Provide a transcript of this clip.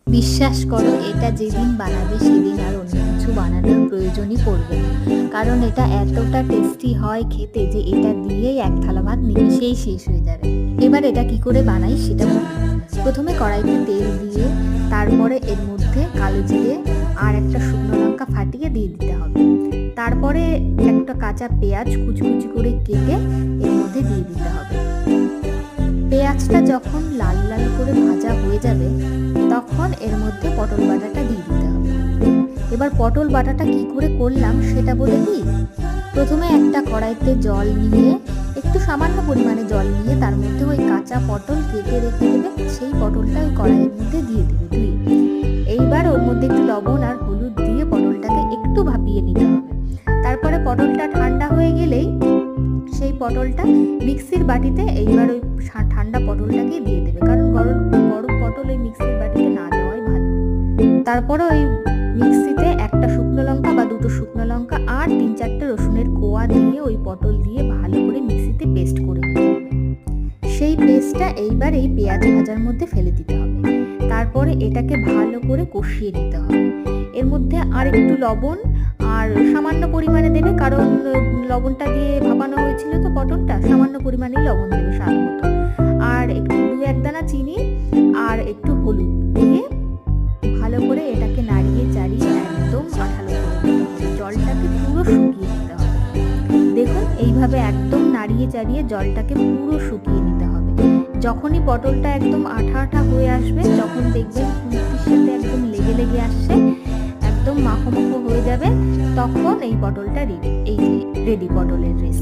বিশ্বাস করো, এটা যেদিন বানাবে সেদিন আর অন্য কিছু বানানোর প্রয়োজনই পড়বে না। কারণ এটা এতটা টেস্টি হয় খেতে যে এটা দিয়েই এক থালা ভাত নিমেষেই শেষ হয়ে যাবে। এবার এটা কি করে বানাই সেটা বলি। প্রথমে কড়াইতে তেল দিয়ে তারপরে এর মধ্যে কালো জিরে আর একটা শুকনো লঙ্কা ফাটিয়ে দিয়ে দিতে হবে। তারপরে একটা কাঁচা পেঁয়াজ কুচি কুচি করে কেটে এর মধ্যে দিয়ে দিতে হবে। পেঁয়াজটা যখন লাল লাল করে ভাজা হয়ে যাবে তখন এর মধ্যে পটল বাটাটা দিয়ে দিতে হবে। এবার পটল বাটাটা কি করে করলাম সেটা বলে দিই। প্রথমে একটা কড়াইতে জল নিয়ে একটু সামান্য পরিমাণে জল নিয়ে তার মধ্যে ওই কাঁচা পটল কেটে রেখে দেবে, সেই পটলটা ওই কড়াইয়ের মধ্যে দিয়ে দেবে ধুয়ে। এইবার ওর মধ্যে একটু লবণ আর হলুদ দিয়ে পটলটাকে একটু ভাপিয়ে নিতে হবে। তারপরে পটলটা ঠান্ডা হয়ে গেলেই সেই পটলটা মিক্সির বাটিতে এইবার ওই ঠান্ডা পটলটাকে দিয়ে দেবে, কারণ গরম গরম পটল ওই মিক্সির বাটিতে না দেওয়াই ভালো। তারপরে ওই মিক্সিতে একটা শুকনো লঙ্কা বা দুটো শুকনো লঙ্কা আর 3-4টে রসুনের কোয়া দিয়ে ওই পটল দিয়ে ভালো করে মিক্সিতে পেস্ট করে নিতে হবে। সেই পেস্টটা এইবার এই পেঁয়াজ ভাজার মধ্যে ফেলে দিতে হবে। তারপরে এটাকে ভালো করে কষিয়ে নিতে হবে। এর মধ্যে আর একটু লবণ আর সামান্য পরিমাণে দেবে, কারণ লবণটা দিয়ে ভাপানো হয়েছিল তো পটলটা, সামান্য পরিমাণেই লবণ দেবে স্বাদ মতো। আর একটু 2-1 দানা চিনি আর একটু হলুদ দিয়ে ভালো করে এটাকে নাড়িয়ে চাড়িয়ে একদম আঠালো করে দিতে হবে। জলটাকে পুরো শুকিয়ে নিতে হবে। দেখুন এইভাবে একদম নাড়িয়ে চাড়িয়ে জলটাকে পুরো শুকিয়ে নিতে হবে। যখনই পটলটা একদম আঠা আঠা হয়ে আসবে, যখন দেখবেন খুন্তির সাথে একদম লেগে লেগে আসছে, একদম মাখো মাখো হয়ে যাবে, তখন এই পটলটা রেডি। এই রেডি পটলের রেসিপি।